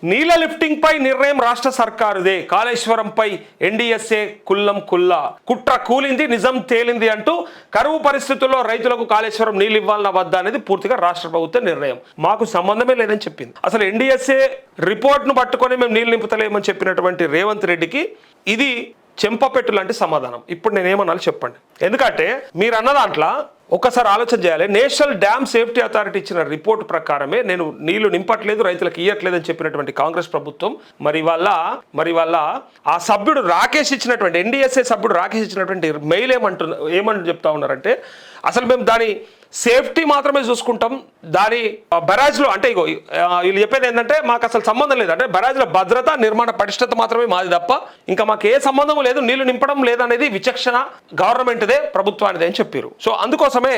నీళ్ల లిఫ్టింగ్ పై నిర్ణయం రాష్ట్ర సర్కారుదే, కాళేశ్వరంపై ఎన్డీఎస్ఏ కుల్లం కుల్లా, కుట్ర కూలింది నిజం తేలింది అంటూ కరువు పరిస్థితుల్లో రైతులకు కాళేశ్వరం నీళ్ళు ఇవ్వాలన్న వద్ద అనేది పూర్తిగా రాష్ట్ర ప్రభుత్వ నిర్ణయం, మాకు సంబంధమే లేదని చెప్పింది. అసలు ఎన్డీఎస్ఏ రిపోర్ట్ను పట్టుకొని మేము నీళ్ళు నింపుతలేమని చెప్పినటువంటి రేవంత్ రెడ్డికి ఇది చెంపపెట్టు లాంటి సమాధానం. ఇప్పుడు నేనేమన్నాను చెప్పండి. ఎందుకంటే మీరు అన్న దాంట్లో ఒక్కసారి ఆలోచన చేయాలి. నేషనల్ డ్యామ్ సేఫ్టీ అథారిటీ ఇచ్చిన రిపోర్ట్ ప్రకారమే నేను నీళ్లు నింపట్లేదు, రైతులకు ఇయ్యట్లేదు అని చెప్పినటువంటి కాంగ్రెస్ ప్రభుత్వం మరి వల్ల ఆ సభ్యుడు రాకేష్ ఇచ్చినటువంటి ఎన్డీఎస్ఏ సభ్యుడు రాకేష్ ఇచ్చినటువంటి మెయిల్ ఏమని చెప్తా ఉన్నారంటే, అసలు మేము దాని సేఫ్టీ మాత్రమే చూసుకుంటాం, దాని బరాజ్లో అంటే ఇగో వీళ్ళు చెప్పేది ఏంటంటే మాకు అసలు సంబంధం లేదు, అంటే బరాజ్ల భద్రత నిర్మాణ పటిష్టత మాత్రమే మాది తప్ప ఇంకా మాకు ఏ సంబంధం లేదు, నీళ్లు నింపడం లేదనేది విచక్షణ గవర్నమెంట్దే, ప్రభుత్వానిదే అని చెప్పారు. సో అందుకోసమే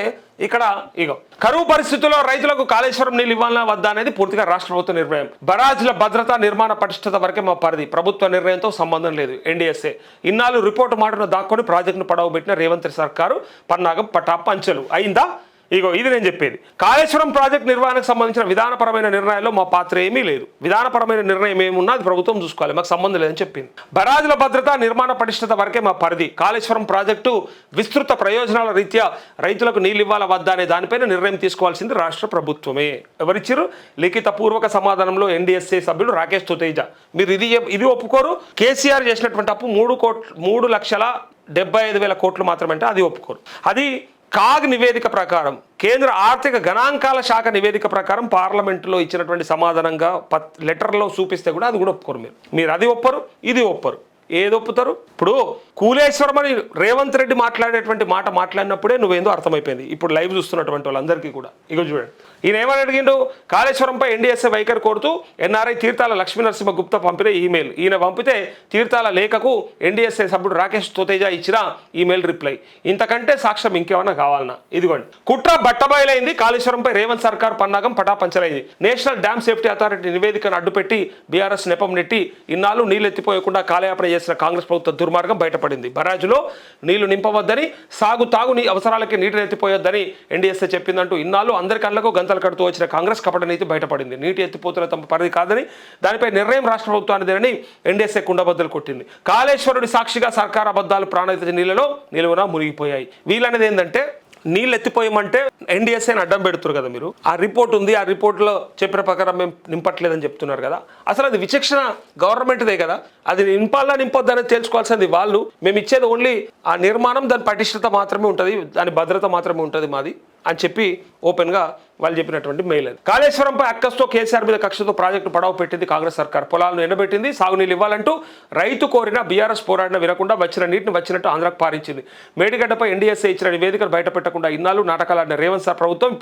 ఇక్కడ ఇగో కరువు పరిస్థితుల్లో రైతులకు కాళేశ్వరం నీళ్ళు ఇవ్వాలన్నా వద్దా అనేది పూర్తిగా రాష్ట్ర ప్రభుత్వ నిర్ణయం, బరాజ్ల భద్రత నిర్మాణ పటిష్టత వరకే మా పరిధి, ప్రభుత్వ నిర్ణయంతో సంబంధం లేదు. ఎన్డీఎస్ఏ ఇన్నాళ్ళు రిపోర్టు మాటను దాక్కొని ప్రాజెక్టును పడవబెట్టిన రేవంత్ సర్కారు పన్నాగం పటాపంచలు అయిందా? ఇగో ఇది నేను చెప్పేది. కాళేశ్వరం ప్రాజెక్ట్ నిర్వహణకు సంబంధించిన విధానపరమైన నిర్ణయాల్లో మా పాత్ర ఏమీ లేదు, విధానపరమైన నిర్ణయం ఏమున్నా అది ప్రభుత్వం చూసుకోవాలి, మాకు సంబంధం లేదని చెప్పింది. బరాజుల భద్రత నిర్మాణ పటిష్టత వరకే మా పరిధి, కాళేశ్వరం ప్రాజెక్టు విస్తృత ప్రయోజనాల రీత్యా రైతులకు నీళ్ళు ఇవ్వాల వద్దా అనే దానిపైన నిర్ణయం తీసుకోవాల్సింది రాష్ట్ర ప్రభుత్వమే. ఎవరిచ్చారు? లిఖిత పూర్వక సమాధానంలో ఎన్డీఎస్ఏ సభ్యుడు రాకేష్ తోతేజా. మీరు ఇది ఒప్పుకోరు. కేసీఆర్ చేసినటువంటి అప్పు 3,75,000 కోట్లు మాత్రమే, అంటే అది ఒప్పుకోరు. అది కాగ్ నివేదిక ప్రకారం, కేంద్ర ఆర్థిక గణాంకాల శాఖ నివేదిక ప్రకారం పార్లమెంటులో ఇచ్చినటువంటి సమాధానంగా లెటర్లో చూపిస్తే కూడా అది కూడా ఒప్పుకోరు. మీరు అది ఒప్పరు, ఇది ఒప్పరు. ఏది ఒప్పుతారు? ఇప్పుడు కూలేశ్వరం అని రేవంత్ రెడ్డి మాట్లాడేటువంటి మాట మాట్లాడినప్పుడే నువ్వేందో అర్థమైపోయింది ఇప్పుడు లైవ్ చూస్తున్నటువంటి వాళ్ళందరికీ కూడా. ఇక చూడండి, ఈయన ఏమని అడిగిండు, కాళేశ్వరంపై ఎన్డీఎస్ఏ వైఖరి కోరుతూ ఎన్ఆర్ఐ తీర్థాల లక్ష్మీనరసింహ గుప్తా పంపిన ఈమెయిల్. ఈయన పంపితే తీర్థాల లేఖకు ఎన్డీఎస్ఏ సభ్యుడు రాకేష్ తోతేజా ఇచ్చిన ఈమెయిల్ రిప్లై. ఇంతకంటే సాక్ష్యం ఇంకేమన్నా కావాలన్నా? ఇదిగోండి, కుట్ర బట్టబయలైంది, కాళేశ్వరంపై రేవంత్ సర్కార్ పన్నాగం పటాపంచలైంది. నేషనల్ డ్యామ్ సేఫ్టీ అథారిటీ నివేదికను అడ్డుపెట్టి బీఆర్ఎస్ నెపం నెట్టి ఇన్నాళ్ళు నీళ్ళు ఎత్తిపోయకుండా కాలయాపన చేసిన కాంగ్రెస్ ప్రభుత్వ దుర్మార్గం బయటపడింది. బరాజులో నీళ్లు నింపవద్దని, తాగు అవసరాలకి నీటిని ఎత్తిపోయొద్దని ఎన్డీఎస్ఏ చెప్పిందంటూ ఇన్నాళ్ళు అందరి కళ్ళకు గంతలు కడుతూ వచ్చిన కాంగ్రెస్ కపట నీతి బయటపడింది. నీటి ఎత్తిపోతున్న తమ పరిధి కాదని, దానిపై నిర్ణయం రాష్ట్ర ప్రభుత్వానిదేనని ఎన్డీఎస్ఏ కుండబద్దలు కొట్టింది. కాళేశ్వరుడి సాక్షిగా సర్కార్ అబద్ధాలు ప్రాణహిత నీళ్లలో నిలువున మునిగిపోయాయి. వీళ్ళనేది ఏంటంటే, నీళ్ళు ఎత్తిపోయమంటే ఎన్డీఎస్ఏని అడ్డం పెడుతున్నారు కదా మీరు. ఆ రిపోర్ట్ ఉంది, ఆ రిపోర్ట్లో చెప్పిన ప్రకారం మేము నింపట్లేదని చెప్తున్నారు కదా. అసలు అది విచక్షణ గవర్నమెంట్దే కదా. అది నింపాలా నింపొద్దనేది తెలుసుకోవాల్సింది వాళ్ళు. మేము ఇచ్చేది ఓన్లీ ఆ నిర్మాణం, దాని పటిష్టత మాత్రమే ఉంటుంది, దాని భద్రత మాత్రమే ఉంటుంది మాది అని చెప్పి ఓపెన్గా వాళ్ళు చెప్పినటువంటి మెయిల్ అది. కాళేశ్వరంపై అక్కస్తో కేసీఆర్ మీద కక్షతో ప్రాజెక్టు పడవ పెట్టింది కాంగ్రెస్ సర్కార్. పొలాలను ఎండబెట్టింది, సాగునీళ్ళు ఇవ్వాలంటూ రైతు కోరిన బీఆర్ఎస్ పోరాడిన వినకుండా వచ్చిన నీటిని వచ్చినట్టు ఆంధ్రాకు పారించింది. మేడిగడ్డపై ఎన్డీఎస్ఏ ఇచ్చిన నివేదికను బయట పెట్టకుండా ఇన్నాళ్ళు నాటకాలాడిన రేవంత్ సార్ ప్రభుత్వం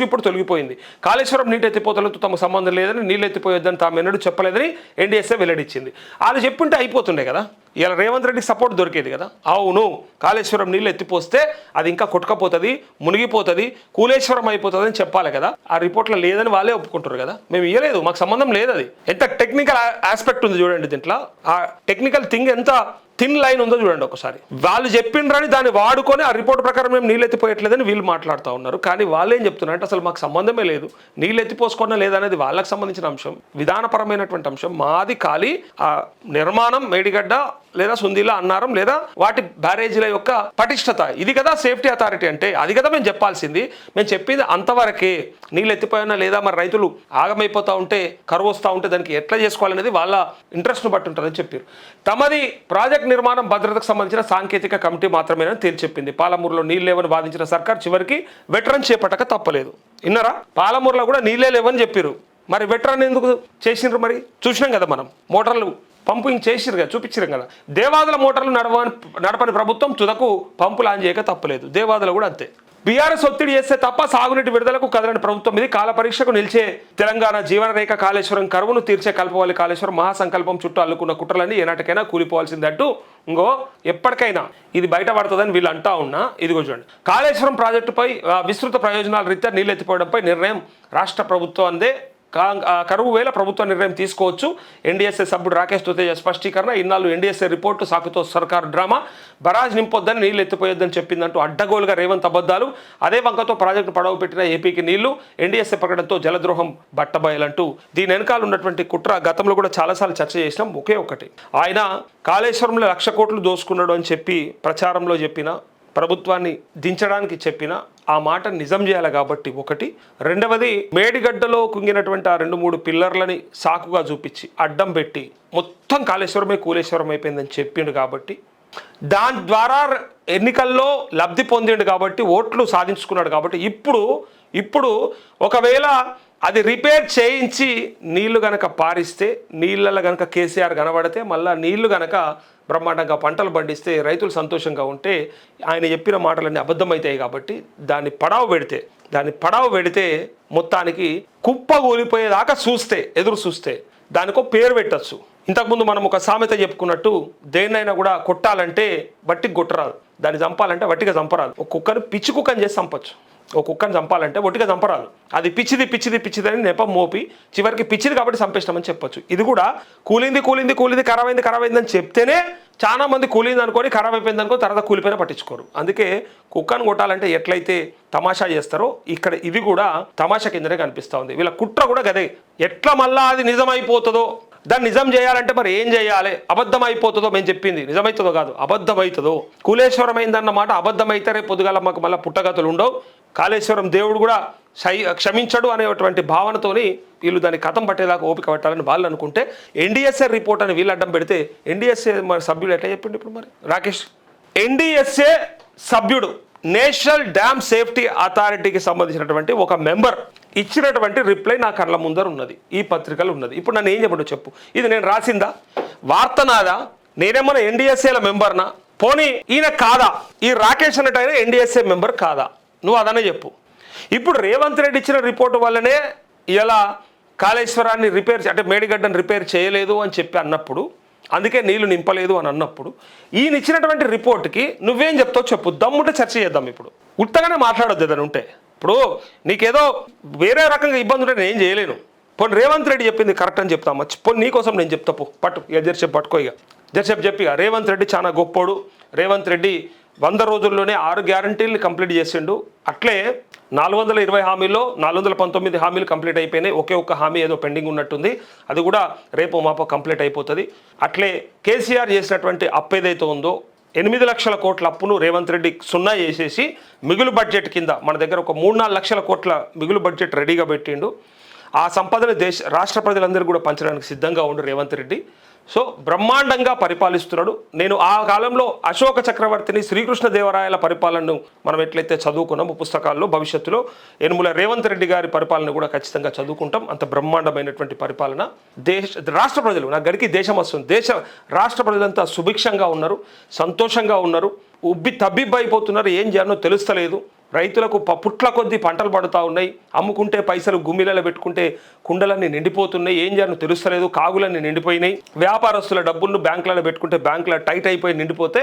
ఇప్పుడు తొలగిపోయింది. కాళేశ్వరం నీటి ఎత్తిపోతలతో తమకు సంబంధం లేదని, నీళ్ళు ఎత్తిపోయొద్దని తాము ఎన్నడూ చెప్పలేదని ఎన్డీఎస్ఏ వెల్లడించింది. వాళ్ళు చెప్పుంటే అయిపోతుండే కదా, ఇలా రేవంత్ రెడ్డికి సపోర్ట్ దొరికేది కదా. అవును, కాళేశ్వరం నీళ్ళు ఎత్తిపోస్తే అది ఇంకా కొట్టుకపోతుంది, మునిగిపోతుంది, కూలేశ్వరం అయిపోతుంది అని చెప్పాలి కదా. ఆ రిపోర్ట్లో లేదని వాళ్ళే ఒప్పుకుంటారు కదా. మేము ఇవ్వలేదు, మాకు సంబంధం లేదు. అది ఎంత టెక్నికల్ ఆస్పెక్ట్ ఉంది చూడండి దీంట్లో. ఆ టెక్నికల్ థింగ్ ఎంత థిన్ లైన్ ఉందో చూడండి ఒకసారి. వాళ్ళు చెప్పిండ్రని దాన్ని వాడుకొని ఆ రిపోర్ట్ ప్రకారం మేము నీళ్ళు ఎత్తిపోయట్లేదని వీళ్ళు మాట్లాడుతూ ఉన్నారు. కానీ వాళ్ళు ఏం చెప్తున్నారంటే అసలు మాకు సంబంధమే లేదు, నీళ్ళు ఎత్తిపోసుకున్నా లేదనేది వాళ్ళకి సంబంధించిన అంశం, విధానపరమైనటువంటి అంశం. మాది ఖాళీ ఆ నిర్మాణం, మేడిగడ్డ లేదా సుందీల అన్నారం లేదా వాటి బ్యారేజీల యొక్క పటిష్టత, ఇది కదా సేఫ్టీ అథారిటీ అంటే. అది కదా మేము చెప్పాల్సింది. మేము చెప్పింది అంతవరకే. నీళ్ళు ఎత్తిపోయినా లేదా మరి రైతులు ఆగమైపోతూ ఉంటే, కరువు వస్తూ ఉంటే దానికి ఎట్లా చేసుకోవాలనేది వాళ్ళ ఇంట్రెస్ట్ను బట్టి ఉంటుందని చెప్పారు. తమది ప్రాజెక్ట్ నిర్మాణం భద్రతకు సంబంధించిన సాంకేతిక కమిటీ మాత్రమేనని తేల్చెప్పింది. పాలమూరులో నీళ్ళు లేవని వాదించిన సర్కార్ చివరికి వెటరన్ చేపట్టక తప్పలేదు. విన్నారా? పాలమూరులో కూడా నీళ్ళే లేవని చెప్పారు. మరి వెటరన్ ఎందుకు చేసిండ్రు? మరి చూసినాం కదా మనం, మోటార్లు పంపింగ్ చేసిరు కదా, చూపించారు కదా. దేవాదుల మోటార్లు నడపని ప్రభుత్వం తుదకు పంపులు ఆన్ చేయక తప్పలేదు. దేవాదుల కూడా అంతే. బీఆర్ఎస్ ఒత్తిడి చేస్తే తప్ప సాగునీటి విడుదలకు కదలని ప్రభుత్వం ఇది. కాల పరీక్షకు నిలిచే తెలంగాణ జీవనరేఖ కాళేశ్వరం, కరువును తీర్చే కల్పవాలి కాళేశ్వరం, మహాసంకల్పం చుట్టూ అల్లుకున్న కుట్రలన్నీ ఏనాటికైనా కూలిపోవాల్సిందంటూ ఇంకో ఎప్పటికైనా ఇది బయటపడుతుందని వీళ్ళు అంటా ఉన్నా. ఇదిగో చూడండి, కాళేశ్వరం ప్రాజెక్టుపై విస్తృత ప్రయోజనాల రీత్యా నీళ్ళు ఎత్తిపోవడంపై నిర్ణయం రాష్ట్ర ప్రభుత్వం అందే, కరువు వేళ ప్రభుత్వ నిర్ణయం తీసుకోవచ్చు. ఎన్డీఎస్ఏ సభ్యుడు రాకేష్ తోతేజ స్పష్టీకరణ. ఇన్నాళ్ళు ఎన్డీఎస్ఏ రిపోర్టు సాకుతో సర్కారు డ్రామా. బరాజ్ నింపొద్దని నీళ్లు ఎత్తిపోయొద్దని చెప్పిందంటూ అడ్డగోలుగా రేవంత్ అబద్ధాలు. అదే వంకతో ప్రాజెక్టు పడవ పెట్టిన ఏపీకి నీళ్లు. ఎన్డీఎస్ఏ ప్రకటనతో జలద్రోహం బట్టబయలంటూ దీని వెనకాల ఉన్నటువంటి కుట్ర గతంలో కూడా చాలాసార్లు చర్చ చేసినాం. ఒకే ఒకటి, ఆయన కాళేశ్వరంలో 1,00,000 కోట్లు దోసుకున్నాడు అని చెప్పి ప్రచారంలో చెప్పిన, ప్రభుత్వాన్ని దించడానికి చెప్పిన ఆ మాట నిజం చేయాలి కాబట్టి ఒకటి. రెండవది, మేడిగడ్డలో కుంగినటువంటి ఆ 2-3 పిల్లర్లని సాకుగా చూపించి అడ్డం పెట్టి మొత్తం కాళేశ్వరమే కూలేశ్వరం అయిపోయిందని చెప్పిండు కాబట్టి, దాని ద్వారా ఎన్నికల్లో లబ్ధి పొందిండు కాబట్టి, ఓట్లు సాధించుకున్నాడు కాబట్టి, ఇప్పుడు ఒకవేళ అది రిపేర్ చేయించి నీళ్లు గనక పారిస్తే, నీళ్ళలో గనక కేసీఆర్ కనబడితే, మళ్ళీ నీళ్లు గనక బ్రహ్మాండంగా పంటలు పండిస్తే, రైతులు సంతోషంగా ఉంటే, ఆయన చెప్పిన మాటలన్నీ అబద్ధమవుతాయి కాబట్టి దాన్ని పడావు పెడితే మొత్తానికి కుప్ప కూలిపోయేదాకా ఎదురు చూస్తే దానికో పేరు పెట్టచ్చు. ఇంతకుముందు మనం ఒక సామెత చెప్పుకున్నట్టు, దేన్నైనా కూడా కొట్టాలంటే వట్టికి కొట్టరాదు, దాన్ని చంపాలంటే వట్టిగా చంపరాదు. ఒక కుక్కను పిచ్చి కుక్కని చేసి చంపచ్చు, ఒక కుక్కను చంపాలంటే ఒట్టిగా చంపరాదు. అది పిచ్చిది అని నెపం మోపి చివరికి పిచ్చిది కాబట్టి చంపేస్తామని చెప్పొచ్చు. ఇది కూడా కూలింది ఖరాబ్ అయింది అని చెప్తేనే చాలా మంది కూలింది అనుకొని ఖరాబ్ అయిపోయింది అనుకో తర్వాత కూలిపోయినా పట్టించుకోరు. అందుకే కుక్కను కొట్టాలంటే ఎట్లయితే తమాషా చేస్తారో ఇక్కడ ఇది కూడా తమాషా కిందనే కనిపిస్తూ ఉంది. వీళ్ళ కుట్ర కూడా గదే. ఎట్లా మళ్ళా అది నిజమైపోతుందో, దాన్ని నిజం చేయాలంటే మరి ఏం చేయాలి, అబద్ధం అయిపోతుందో, మేము చెప్పింది నిజమవుతుందో కాదు అబద్ధమవుతుందో. కూలేశ్వరం అయిందన్నమాట అబద్ధమైతే రేపు పొద్దుగాల మాకు మళ్ళీ పుట్టగతులు ఉండవు, కాళేశ్వరం దేవుడు కూడా క్షమించడు అనేటువంటి భావనతోని వీళ్ళు దాన్ని కథం పట్టేదాకా ఓపిక పట్టాలని వాళ్ళు అనుకుంటే, ఎన్డీఎస్ఏ రిపోర్ట్ అని వీళ్ళు అడ్డం పెడితే ఎన్డీఎస్ఏ మరి సభ్యుడు ఎట్లా చెప్పిండు ఇప్పుడు మరి రాకేష్? ఎన్డీఎస్ఏ సభ్యుడు నేషనల్ డ్యామ్ సేఫ్టీ అథారిటీకి సంబంధించినటువంటి ఒక మెంబర్ ఇచ్చినటువంటి రిప్లై నా కళ్ళ ముందర ఉన్నది, ఈ పత్రికలు ఉన్నది. ఇప్పుడు నన్ను ఏం చెప్పండి చెప్పు, ఇది నేను రాసిందా, వార్త నాదా, నేనేమన్నా ఎన్డీఎస్ఏల మెంబర్నా? పోనీ ఈయన కాదా, ఈ రాకేష్ అన్నట్టు ఆయన ఎన్డీఎస్ఏ మెంబర్ కాదా? నువ్వు అదనే చెప్పు. ఇప్పుడు రేవంత్ రెడ్డి ఇచ్చిన రిపోర్టు వల్లనే ఇలా కాళేశ్వరాన్ని అంటే మేడిగడ్డను రిపేర్ చేయలేదు అని చెప్పి అన్నప్పుడు, అందుకే నీళ్లు నింపలేదు అని అన్నప్పుడు, ఈయన ఇచ్చినటువంటి రిపోర్ట్కి నువ్వేం చెప్తావు చెప్పు, దమ్ముంటే చర్చ చేద్దాం. ఇప్పుడు ఉత్తగానే మాట్లాడొద్దు ఏదైనా ఉంటే. ఇప్పుడు నీకేదో వేరే రకంగా ఇబ్బంది ఉంటే నేను ఏం చేయలేను. పోనీ రేవంత్ రెడ్డి చెప్పింది కరెక్ట్ అని చెప్తామా? పోనీ నీకోసం నేను చెప్తా, పట్టు ఇక జర్సేపు పట్టుకో, ఇక జర్సేపు చెప్పి ఇక రేవంత్ రెడ్డి చాలా గొప్పోడు, రేవంత్ రెడ్డి 100 రోజుల్లోనే 6 గ్యారంటీలు కంప్లీట్ చేసిండు. అట్లే 420 హామీల్లో 419 హామీలు కంప్లీట్ అయిపోయినాయి, ఒక్క హామీ ఏదో పెండింగ్ ఉన్నట్టుంది, అది కూడా రేపు మాపో కంప్లీట్ అయిపోతుంది. అట్లే కేసీఆర్ చేసినటువంటి అప్పు ఏదైతే ఉందో 8 లక్షల కోట్ల అప్పును రేవంత్ రెడ్డి సున్నా చేసేసి మిగులు బడ్జెట్ కింద మన దగ్గర ఒక 3-4 లక్షల కోట్ల మిగులు బడ్జెట్ రెడీగా పెట్టిండు. ఆ సంపదను రాష్ట్ర ప్రజలందరూ కూడా పంచడానికి సిద్ధంగా ఉండు రేవంత్ రెడ్డి. సో బ్రహ్మాండంగా పరిపాలిస్తున్నాడు. నేను ఆ కాలంలో అశోక చక్రవర్తిని, శ్రీకృష్ణదేవరాయల పరిపాలనను మనం ఎట్లయితే చదువుకున్నాము పుస్తకాల్లో, భవిష్యత్తులో యనుమల రేవంత్ రెడ్డి గారి పరిపాలన కూడా ఖచ్చితంగా చదువుకుంటాం. అంత బ్రహ్మాండమైనటువంటి పరిపాలన. రాష్ట్ర ప్రజలు, నా గడికి దేశం వస్తుంది, రాష్ట్ర ప్రజలంతా సుభిక్షంగా ఉన్నారు, సంతోషంగా ఉన్నారు, తబ్బిబ్బైపోతున్నారు, ఏం చేయాలో తెలుస్తలేదు. రైతులకు పుట్ల కొద్దీ పంటలు పడుతూ ఉన్నాయి, అమ్ముకుంటే పైసలు గుమ్మిలలో పెట్టుకుంటే కుండలన్నీ నిండిపోతున్నాయి, ఏం చేయాలో తెలుస్తలేదు, కాగులన్నీ నిండిపోయినాయి. వ్యాపారస్తుల డబ్బులను బ్యాంకులలో పెట్టుకుంటే బ్యాంకులో టైట్ అయిపోయి నిండిపోతే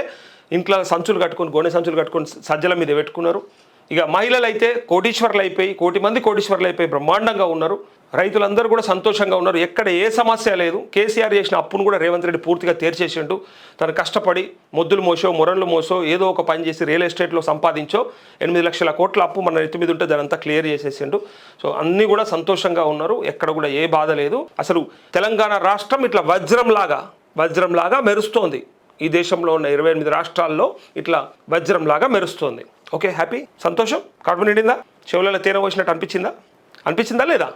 ఇంట్లో సంచులు కట్టుకొని, గోనె సంచులు కట్టుకొని సజ్జల మీద పెట్టుకున్నారు. ఇక మహిళలు అయితే కోటీశ్వర్లు అయిపోయి, 1 కోటి మంది కోటీశ్వర్లు అయిపోయి బ్రహ్మాండంగా ఉన్నారు. రైతులందరూ కూడా సంతోషంగా ఉన్నారు, ఎక్కడ ఏ సమస్య లేదు. కేసీఆర్ చేసిన అప్పును కూడా రేవంత్ రెడ్డి పూర్తిగా తీర్చేసిండు. తను కష్టపడి మొద్దులు మోసో, మొరన్లు మోసో, ఏదో ఒక పని చేసి రియల్ ఎస్టేట్లో సంపాదించో 8 లక్షల కోట్ల అప్పు మన నెత్తి మీద ఉంటే దానంతా క్లియర్ చేసేసిండు. సో అన్నీ కూడా సంతోషంగా ఉన్నారు, ఎక్కడ కూడా ఏ బాధ లేదు. అసలు తెలంగాణ రాష్ట్రం ఇట్లా వజ్రంలాగా మెరుస్తోంది. ఈ దేశంలో ఉన్న 28 రాష్ట్రాల్లో ఇట్లా వజ్రంలాగా మెరుస్తోంది. ఓకే, హ్యాపీ, సంతోషం, కడుపు నిండిందా, చెవులలో తేనె పోసినట్టు అనిపించిందా లేదా?